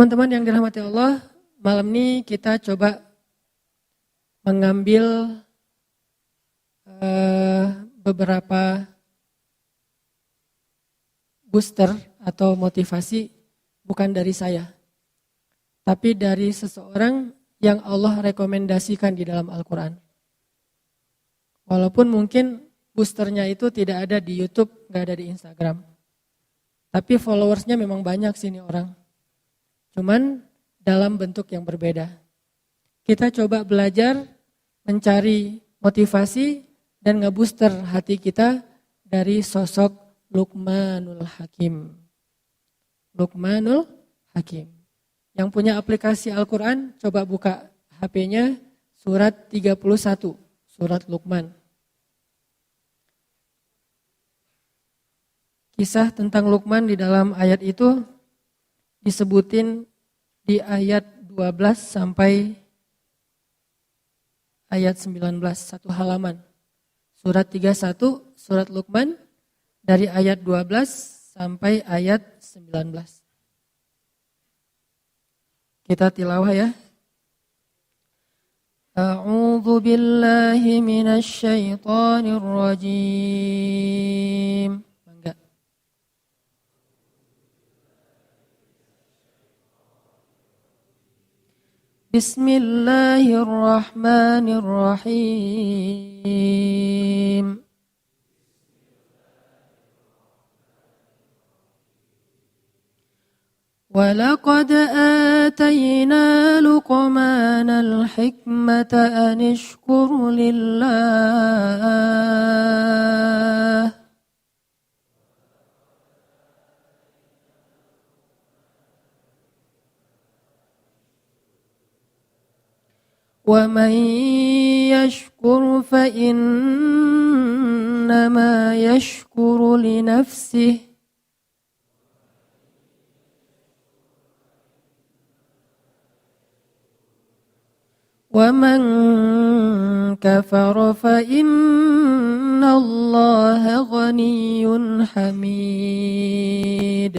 Teman-teman yang dirahmati Allah, malam ini kita coba mengambil beberapa booster atau motivasi bukan dari saya, tapi dari seseorang yang Allah rekomendasikan di dalam Al-Quran. Walaupun mungkin boosternya itu tidak ada di YouTube, nggak ada di Instagram. Tapi followersnya memang banyak sini orang. Cuman dalam bentuk yang berbeda. Kita coba belajar mencari motivasi dan ngebooster hati kita dari sosok Luqmanul Hakim. Luqmanul Hakim. Yang punya aplikasi Al-Quran, coba buka HP-nya surat 31, surat Luqman. Kisah tentang Luqman di dalam ayat itu disebutin di ayat 12 sampai ayat 19, satu halaman. Surat 31, surat Luqman dari ayat 12 sampai ayat 19. Kita tilawah ya. A'udzu billahi minasy syaithanir rajim. Bangga. Bismillahirrahmanirrahim. وَلَقَدْ آتَيْنَا لُقْمَانَ الْحِكْمَةَ أَنِ اشْكُرْ لِلَّهِ وَمَنْ يَشْكُرْ فَإِنَّمَا يَشْكُرُ لِنَفْسِهِ وَمَنْ كَفَرَ فَإِنَّ اللَّهَ غَنِيٌّ حَمِيدٌ.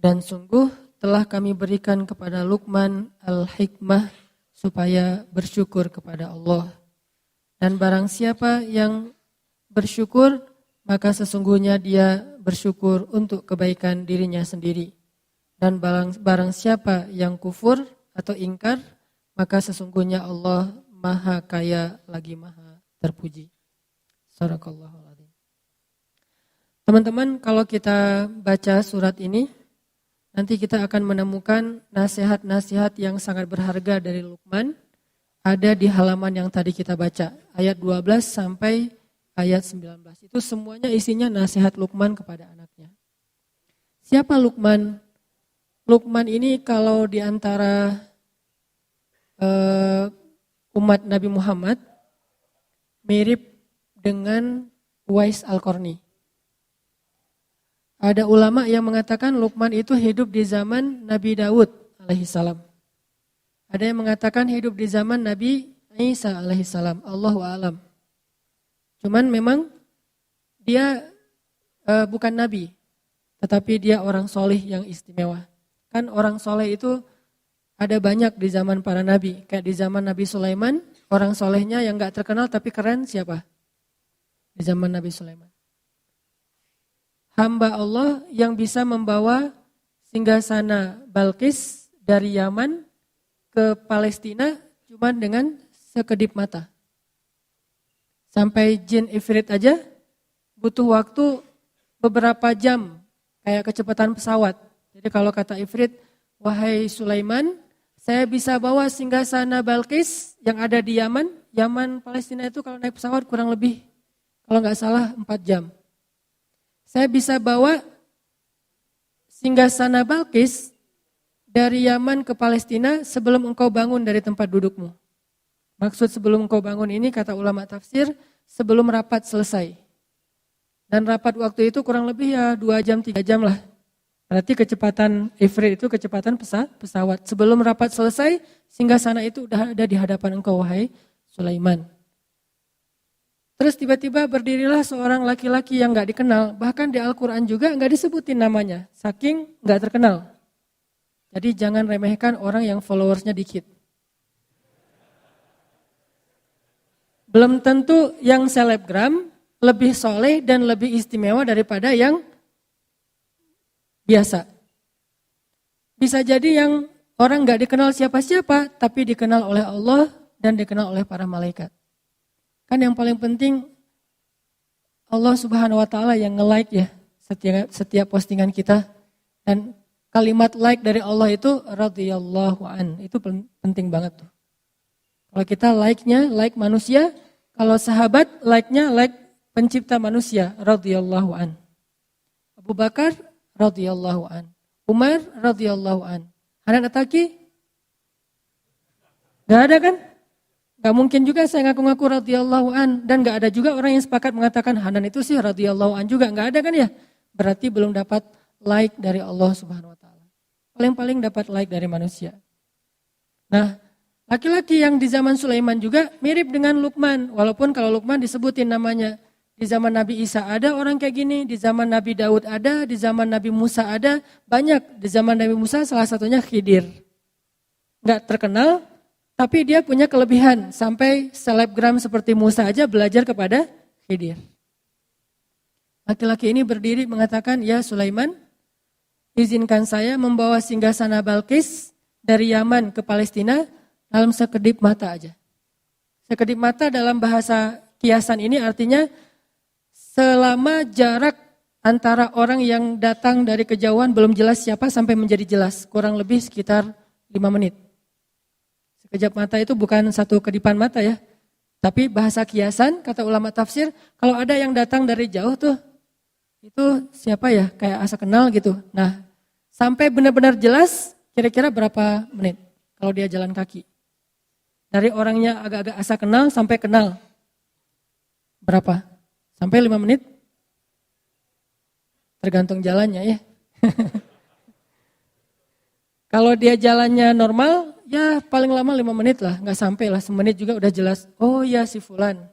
Dan sungguh telah kami berikan kepada Luqman al-hikmah supaya bersyukur kepada Allah. Dan barang siapa yang bersyukur, maka sesungguhnya dia bersyukur untuk kebaikan dirinya sendiri. Dan barang siapa yang kufur atau ingkar, maka sesungguhnya Allah maha kaya lagi maha terpuji. Sadaqallahul adzim. Teman-teman, kalau kita baca surat ini, nanti kita akan menemukan nasihat-nasihat yang sangat berharga dari Luqman. Ada di halaman yang tadi kita baca, ayat 12 sampai ayat 19. Itu semuanya isinya nasihat Luqman kepada anaknya. Siapa Luqman? Luqman ini kalau di antara umat Nabi Muhammad mirip dengan Uwais Al-Qarni. Ada ulama yang mengatakan Luqman itu hidup di zaman Nabi Daud alaihissalam. Ada yang mengatakan hidup di zaman Nabi Isa alaihissalam. Allahu a'lam. Cuman memang dia bukan nabi, tetapi dia orang soleh yang istimewa. Kan orang soleh itu ada banyak di zaman para nabi. Kayak di zaman Nabi Sulaiman, orang solehnya yang gak terkenal tapi keren siapa? Di zaman Nabi Sulaiman. Hamba Allah yang bisa membawa singgasana Balqis dari Yaman ke Palestina cuma dengan sekedip mata. Sampai jin ifrit aja butuh waktu beberapa jam kayak kecepatan pesawat. Jadi kalau kata ifrit, wahai Sulaiman, saya bisa bawa singgasana Balqis yang ada di Yaman. Yaman Palestina itu kalau naik pesawat kurang lebih, kalau nggak salah 4 jam. Saya bisa bawa singgasana Balqis dari Yaman ke Palestina sebelum engkau bangun dari tempat dudukmu. Maksud sebelum engkau bangun ini kata ulama tafsir sebelum rapat selesai. Dan rapat waktu itu kurang lebih ya 2 jam 3 jam lah. Berarti kecepatan ifrit itu kecepatan pesawat. Sebelum rapat selesai singgasana itu udah ada di hadapan engkau wahai Sulaiman. Terus tiba-tiba berdirilah seorang laki-laki yang gak dikenal, bahkan di Al-Quran juga gak disebutin namanya, saking gak terkenal. Jadi jangan remehkan orang yang followersnya dikit. Belum tentu yang selebgram lebih soleh dan lebih istimewa daripada yang biasa. Bisa jadi yang orang gak dikenal siapa-siapa, tapi dikenal oleh Allah dan dikenal oleh para malaikat. Kan yang paling penting Allah Subhanahu wa taala yang nge-like ya setiap postingan kita, dan kalimat like dari Allah itu radhiyallahu an. Itu penting banget tuh. Kalau kita like-nya like manusia, kalau sahabat like-nya like pencipta manusia radhiyallahu an. Abu Bakar radhiyallahu an. Umar radhiyallahu an. Hanan Ataki? Gak ada kan? Gak mungkin juga saya ngaku-ngaku radhiyallahu an, dan gak ada juga orang yang sepakat mengatakan Hanan itu sih radhiyallahu an juga, gak ada kan ya? Berarti belum dapat like dari Allah Subhanahu wa taala. Paling-paling dapat like dari manusia. Nah, laki-laki yang di zaman Sulaiman juga mirip dengan Luqman, walaupun kalau Luqman disebutin namanya. Di zaman Nabi Isa ada orang kayak gini, di zaman Nabi Daud ada, di zaman Nabi Musa ada, banyak. Di zaman Nabi Musa salah satunya Khidir. Gak terkenal, tapi dia punya kelebihan, sampai selebgram seperti Musa aja belajar kepada Khidir. Laki-laki ini berdiri mengatakan, ya Sulaiman, izinkan saya membawa singgasana Balqis dari Yaman ke Palestina dalam sekedip mata aja. Sekedip mata dalam bahasa kiasan ini artinya selama jarak antara orang yang datang dari kejauhan belum jelas siapa sampai menjadi jelas, kurang lebih sekitar 5 menit. Sekejap mata itu bukan satu kedipan mata ya. Tapi bahasa kiasan, kata ulama tafsir, kalau ada yang datang dari jauh tuh, itu siapa ya, kayak asa kenal gitu. Nah, sampai benar-benar jelas, kira-kira berapa menit kalau dia jalan kaki? Dari orangnya agak-agak asa kenal sampai kenal. Berapa? Sampai 5 menit? Tergantung jalannya ya. Kalau dia jalannya normal, ya paling lama 5 menit lah, nggak sampai lah, semenit juga udah jelas. Oh ya si Fulan.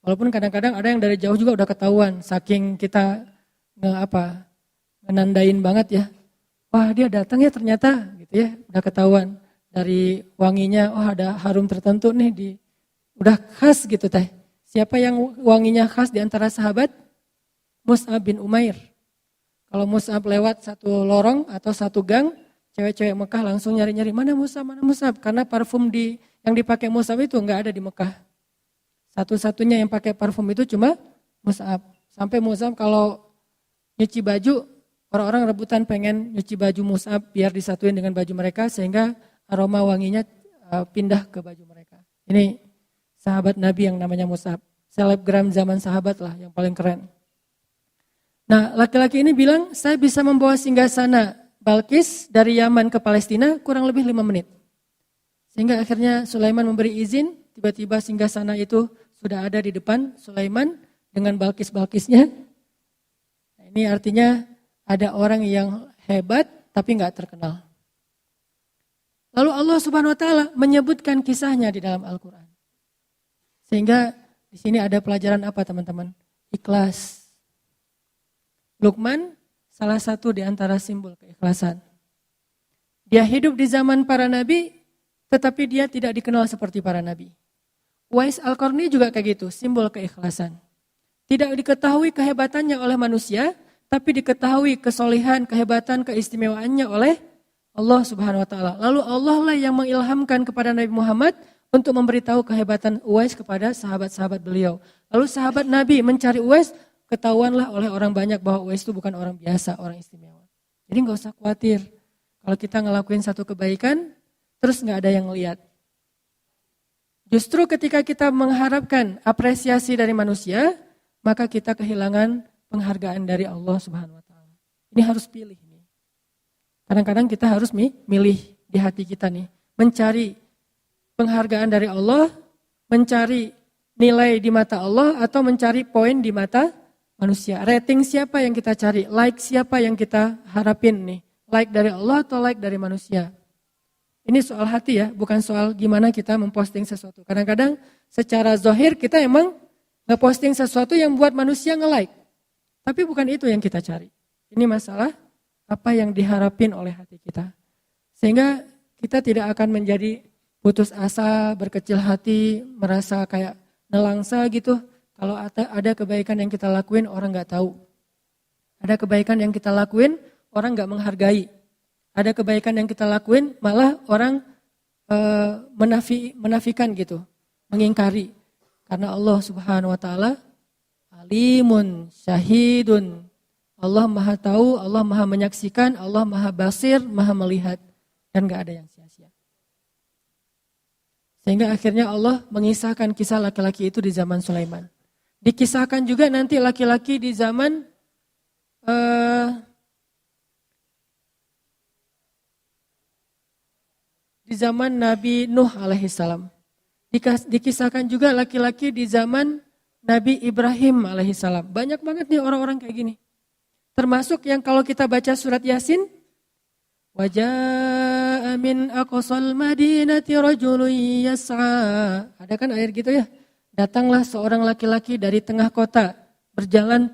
Walaupun kadang-kadang ada yang dari jauh juga udah ketahuan, saking kita menandain banget ya. Wah dia datang ya ternyata, gitu ya, udah ketahuan dari wanginya. Oh ada harum tertentu nih udah khas gitu teh. Siapa yang wanginya khas di antara sahabat? Mus'ab bin Umair. Kalau Mus'ab lewat satu lorong atau satu gang, cewek-cewek Mekah langsung nyari-nyari mana Mus'ab, karena parfum yang dipakai Mus'ab itu enggak ada di Mekah. Satu-satunya yang pakai parfum itu cuma Mus'ab. Sampai Mus'ab kalau nyuci baju, orang-orang rebutan pengen nyuci baju Mus'ab biar disatuin dengan baju mereka sehingga aroma wanginya pindah ke baju mereka. Ini sahabat Nabi yang namanya Mus'ab. Selebgram zaman sahabat lah yang paling keren. Nah, laki-laki ini bilang, saya bisa membawa singgasana Balqis dari Yaman ke Palestina kurang lebih 5 menit. Sehingga akhirnya Sulaiman memberi izin, tiba-tiba singgasana itu sudah ada di depan Sulaiman dengan Balqis-Balqisnya. Nah, ini artinya ada orang yang hebat tapi nggak terkenal. Lalu Allah Subhanahu wa taala menyebutkan kisahnya di dalam Al-Qur'an. Sehingga di sini ada pelajaran apa teman-teman? Ikhlas. Luqman salah satu di antara simbol keikhlasan. Dia hidup di zaman para nabi, tetapi dia tidak dikenal seperti para nabi. Uwais Al-Qarni juga kayak gitu, simbol keikhlasan. Tidak diketahui kehebatannya oleh manusia, tapi diketahui kesolehan, kehebatan, keistimewaannya oleh Allah Subhanahu wa taala. Lalu Allah lah yang mengilhamkan kepada Nabi Muhammad untuk memberitahu kehebatan Uwais kepada sahabat-sahabat beliau. Lalu sahabat Nabi mencari Uwais, ketahuanlah oleh orang banyak bahwa Uwais itu bukan orang biasa, orang istimewa. Jadi gak usah khawatir kalau kita ngelakuin satu kebaikan, terus gak ada yang lihat. Justru ketika kita mengharapkan apresiasi dari manusia, maka kita kehilangan penghargaan dari Allah Subhanahu wa taala. Ini harus pilih nih. Kadang-kadang kita harus milih di hati kita nih, mencari penghargaan dari Allah, mencari nilai di mata Allah atau mencari poin di mata manusia. Rating siapa yang kita cari? Like siapa yang kita harapin nih? Like dari Allah atau like dari manusia? Ini soal hati ya, bukan soal gimana kita memposting sesuatu. Kadang-kadang secara zahir kita emang Ngeposting sesuatu yang buat manusia nge-like. Tapi bukan itu yang kita cari. Ini masalah apa yang diharapin oleh hati kita. Sehingga kita tidak akan menjadi putus asa, berkecil hati, merasa kayak nelangsa gitu. Kalau ada kebaikan yang kita lakuin, orang gak tahu. Ada kebaikan yang kita lakuin, orang gak menghargai. Ada kebaikan yang kita lakuin, malah orang menafikan gitu, mengingkari. Karena Allah Subhanahu wa taala alimun, syahidun. Allah Maha tahu, Allah Maha menyaksikan, Allah Maha basir, Maha melihat, dan gak ada yang sia-sia. Sehingga akhirnya Allah mengisahkan kisah laki-laki itu di zaman Sulaiman. Dikisahkan juga nanti laki-laki di zaman Nabi Nuh alaihissalam. Dikisahkan juga laki-laki di zaman Nabi Ibrahim alaihissalam. Banyak banget nih orang-orang kayak gini. Termasuk yang kalau kita baca surat Yasin, waja'a min aqsal madinati rajulun yas'a. Ada kan ayat gitu ya? Datanglah seorang laki-laki dari tengah kota, berjalan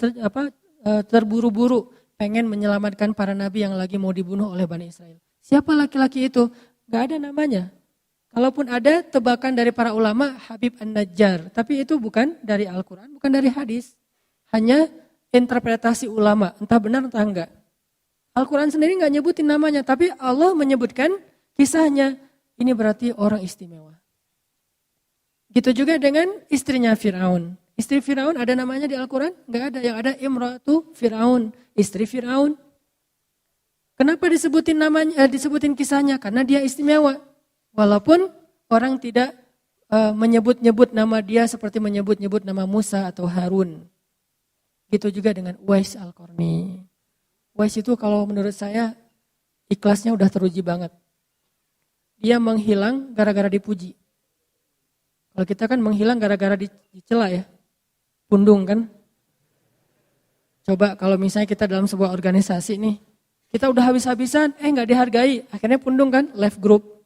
terburu-buru, pengen menyelamatkan para nabi yang lagi mau dibunuh oleh Bani Israel. Siapa laki-laki itu? Gak ada namanya. Kalaupun ada, tebakan dari para ulama Habib An-Najjar. Tapi itu bukan dari Al-Quran, bukan dari hadis. Hanya interpretasi ulama, entah benar entah enggak. Al-Quran sendiri enggak nyebutin namanya, tapi Allah menyebutkan kisahnya. Ini berarti orang istimewa. Gitu juga dengan istrinya Fir'aun. Istri Fir'aun ada namanya di Al-Quran? Enggak ada, yang ada Imratu Fir'aun, istri Fir'aun. Kenapa disebutin kisahnya? Karena dia istimewa. Walaupun orang tidak menyebut-nyebut nama dia seperti menyebut-nyebut nama Musa atau Harun. Gitu juga dengan Uwais Al-Qarni. Uwais itu kalau menurut saya ikhlasnya udah teruji banget. Dia menghilang gara-gara dipuji. Kalau kita kan menghilang gara-gara dicela ya. Pundung kan. Coba kalau misalnya kita dalam sebuah organisasi nih. Kita udah habis-habisan, gak dihargai. Akhirnya pundung kan, left group.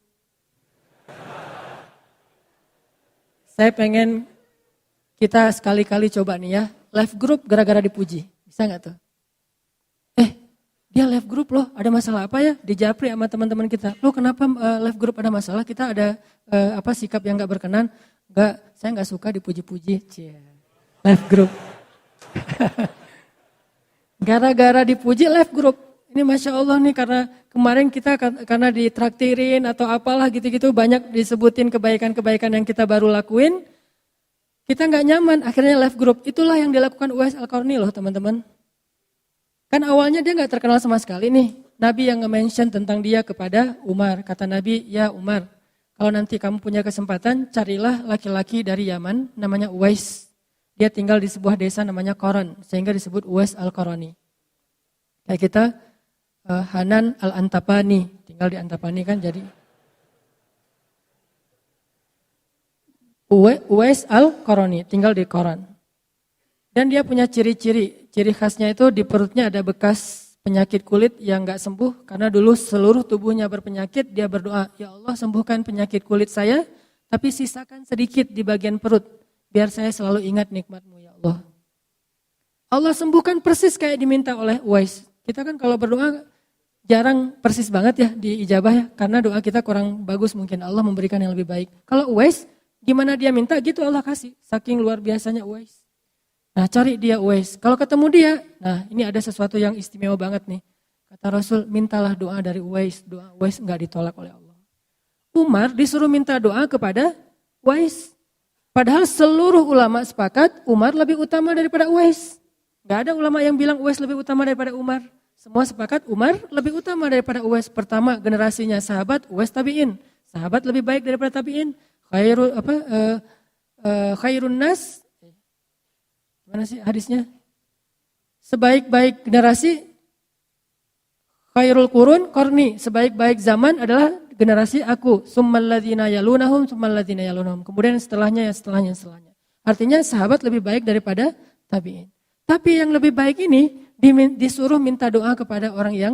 Saya pengen kita sekali-kali coba nih ya, live group gara-gara dipuji. Bisa gak tuh? Dia live group loh, ada masalah apa ya? Dijapri sama teman-teman kita. Loh kenapa live group ada masalah? Kita ada sikap yang gak berkenan? Enggak, saya gak suka dipuji-puji. Live group. Gara-gara dipuji live group. Ini Masya Allah nih karena kemarin kita karena ditraktirin atau apalah gitu-gitu banyak disebutin kebaikan-kebaikan yang kita baru lakuin. Kita gak nyaman akhirnya live group. Itulah yang dilakukan Uwais Al-Qarni loh teman-teman. Kan awalnya dia gak terkenal sama sekali nih. Nabi yang nge-mention tentang dia kepada Umar. Kata Nabi, ya Umar kalau nanti kamu punya kesempatan carilah laki-laki dari Yaman namanya Uwais. Dia tinggal di sebuah desa namanya Qaran sehingga disebut Uwais Al-Qarni. Kayak kita Hanan Al-Antapani, tinggal di Antapani kan jadi Uwais Al-Qarni, tinggal di Qaran. Dan dia punya ciri-ciri khasnya itu di perutnya ada bekas penyakit kulit yang gak sembuh. Karena dulu seluruh tubuhnya berpenyakit, dia berdoa, ya Allah sembuhkan penyakit kulit saya, tapi sisakan sedikit di bagian perut, biar saya selalu ingat nikmat-Mu ya Allah. Allah sembuhkan persis kayak diminta oleh Uwais. Kita kan kalau berdoa jarang persis banget ya di ijabah ya, karena doa kita kurang bagus mungkin Allah memberikan yang lebih baik. Kalau Uwais, gimana dia minta gitu Allah kasih, saking luar biasanya Uwais. Nah cari dia Uwais, kalau ketemu dia, nah ini ada sesuatu yang istimewa banget nih. Kata Rasul, mintalah doa dari Uwais, doa Uwais enggak ditolak oleh Allah. Umar disuruh minta doa kepada Uwais, padahal seluruh ulama sepakat Umar lebih utama daripada Uwais. Gak ada ulama yang bilang Uwais lebih utama daripada Umar. Semua sepakat Umar lebih utama daripada Uwais. Pertama generasinya sahabat Uwais tabi'in. Sahabat lebih baik daripada tabi'in. Khairun nas. Mana sih hadisnya? Sebaik-baik generasi khairul qurun qarni. Sebaik-baik zaman adalah generasi aku. Summal ladzina yalunahum, summal ladzina yalunahum. Kemudian setelahnya. Artinya sahabat lebih baik daripada tabi'in. Tapi yang lebih baik ini disuruh minta doa kepada orang yang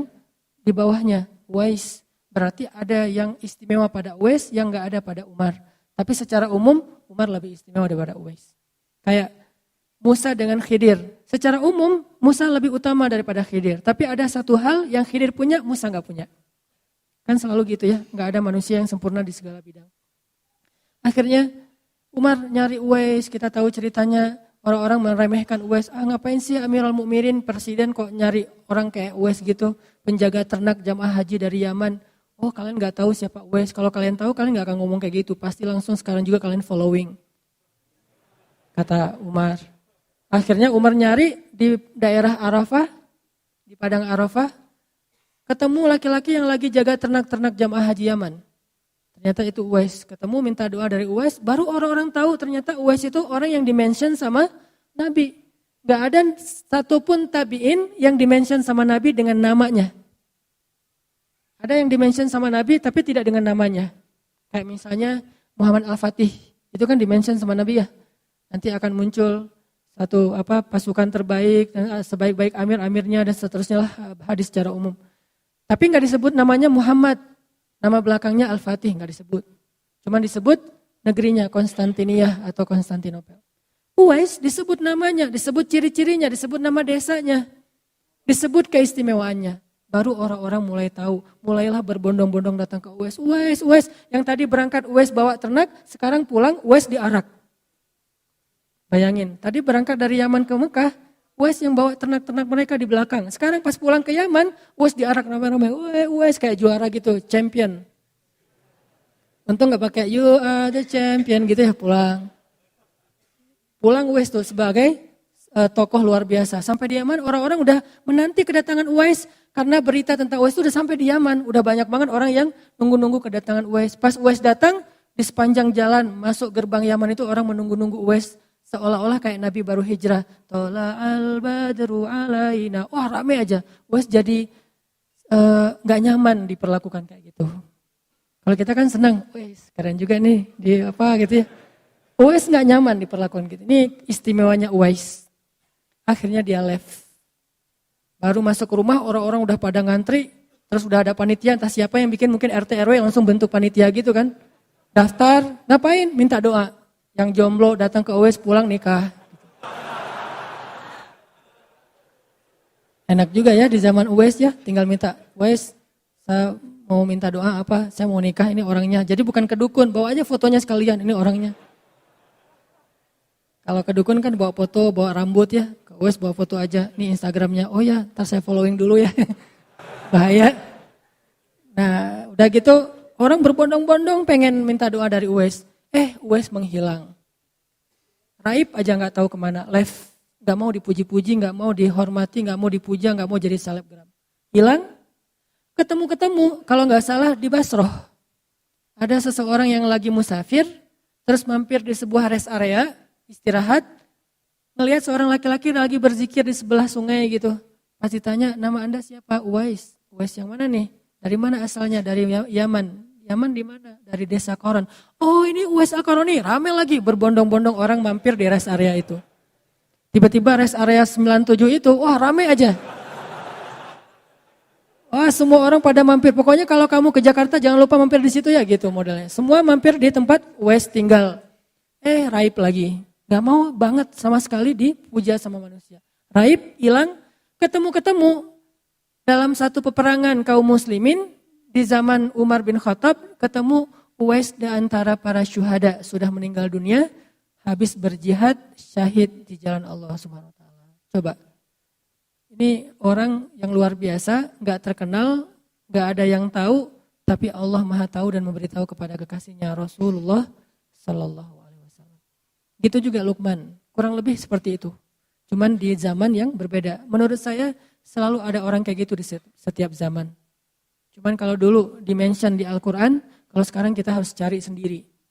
di bawahnya, Uwais. Berarti ada yang istimewa pada Uwais yang gak ada pada Umar. Tapi secara umum Umar lebih istimewa daripada Uwais. Kayak Musa dengan Khidir. Secara umum Musa lebih utama daripada Khidir. Tapi ada satu hal yang Khidir punya, Musa nggak punya. Kan selalu gitu ya, nggak ada manusia yang sempurna di segala bidang. Akhirnya Umar nyari Uwais, kita tahu ceritanya. Orang-orang meremehkan Uwais, ngapain sih Amirul Mukminin presiden kok nyari orang kayak Uwais gitu, penjaga ternak jamaah haji dari Yaman. Oh kalian nggak tahu siapa Uwais, kalau kalian tahu kalian nggak akan ngomong kayak gitu, pasti langsung sekarang juga kalian following. Kata Umar. Akhirnya Umar nyari di daerah Arafah, di padang Arafah, ketemu laki-laki yang lagi jaga ternak-ternak jamaah haji Yaman. Ternyata itu Uwais. Ketemu minta doa dari Uwais, baru orang-orang tahu ternyata Uwais itu orang yang dimention sama Nabi. Gak ada satupun tabi'in yang dimention sama Nabi dengan namanya. Ada yang dimention sama Nabi tapi tidak dengan namanya. Kayak misalnya Muhammad Al-Fatih, itu kan dimention sama Nabi ya. Nanti akan muncul satu pasukan terbaik, sebaik-baik amir-amirnya dan seterusnya lah, hadis secara umum. Tapi nggak disebut namanya Muhammad, nama belakangnya Al-Fatih nggak disebut. Cuma disebut negerinya Konstantinia atau Konstantinopel. Uwais disebut namanya, disebut ciri-cirinya, disebut nama desanya, disebut keistimewaannya. Baru orang-orang mulai tahu, mulailah berbondong-bondong datang ke Uwais. Uwais, yang tadi berangkat Uwais bawa ternak, sekarang pulang Uwais diarak. Bayangin, tadi berangkat dari Yaman ke Mekah, Uwais yang bawa ternak-ternak mereka di belakang. Sekarang pas pulang ke Yaman, Uwais diarak ramai-ramai. Uwais kayak juara gitu, champion. Untung gak pakai you are the champion gitu ya, pulang. Pulang Uwais tuh sebagai tokoh luar biasa. Sampai di Yaman orang-orang udah menanti kedatangan Uwais. Karena berita tentang Uwais itu udah sampai di Yaman. Udah banyak banget orang yang nunggu-nunggu kedatangan Uwais. Pas Uwais datang, di sepanjang jalan masuk gerbang Yaman itu orang menunggu-nunggu Uwais. Seolah-olah kayak Nabi baru hijrah. Tola'al badru alaina. Wah rame aja. Uwais jadi gak nyaman diperlakukan kayak gitu. Kalau kita kan senang. Uwais keren juga nih. Di apa gitu ya. Uwais gak nyaman diperlakukan gitu. Ini istimewanya Uwais. Akhirnya dia left. Baru masuk ke rumah orang-orang udah pada ngantri. Terus udah ada panitia. Entah siapa yang bikin, mungkin RT RW langsung bentuk panitia gitu kan. Daftar. Ngapain? Minta doa. Yang jomblo datang ke Uwais pulang nikah. Enak juga ya di zaman Uwais ya, tinggal minta, Uwais saya mau minta doa apa, saya mau nikah, ini orangnya. Jadi bukan ke dukun, bawa aja fotonya sekalian, ini orangnya. Kalau ke dukun kan bawa foto, bawa rambut ya, ke Uwais bawa foto aja, ini Instagramnya, oh ya ntar saya following dulu ya. Bahaya. Nah udah gitu orang berbondong-bondong pengen minta doa dari Uwais. Uwais menghilang. Raib aja gak tahu kemana, left. Gak mau dipuji-puji, gak mau dihormati, gak mau dipuja, gak mau jadi selebgram. Hilang, ketemu-ketemu, kalau gak salah di Basroh. Ada seseorang yang lagi musafir, terus mampir di sebuah rest area, istirahat, ngelihat seorang laki-laki lagi berzikir di sebelah sungai gitu. Pas ditanya, nama Anda siapa? Uwais. Uwais yang mana nih? Dari mana asalnya? Dari Yaman. Yaman di mana? Dari desa Koron. Oh ini Uwais Al-Qarani, rame lagi berbondong-bondong orang mampir di rest area itu. Tiba-tiba rest area 97 itu, wah rame aja. Wah semua orang pada mampir, pokoknya kalau kamu ke Jakarta jangan lupa mampir di situ ya gitu modelnya. Semua mampir di tempat Uwais tinggal. Raib lagi, gak mau banget sama sekali dipuja sama manusia. Raib, hilang, ketemu-ketemu dalam satu peperangan kaum muslimin. Di zaman Umar bin Khattab ketemu Uwais di antara para syuhada sudah meninggal dunia, habis berjihad syahid di jalan Allah Subhanahu wa taala. Coba. Ini orang yang luar biasa, enggak terkenal, enggak ada yang tahu, tapi Allah Maha tahu dan memberitahu kepada kekasihnya Rasulullah sallallahu alaihi wasallam. Gitu juga Luqman, kurang lebih seperti itu. Cuman di zaman yang berbeda. Menurut saya selalu ada orang kayak gitu di setiap zaman. Cuman kalau dulu dimention di Al-Quran, kalau sekarang kita harus cari sendiri.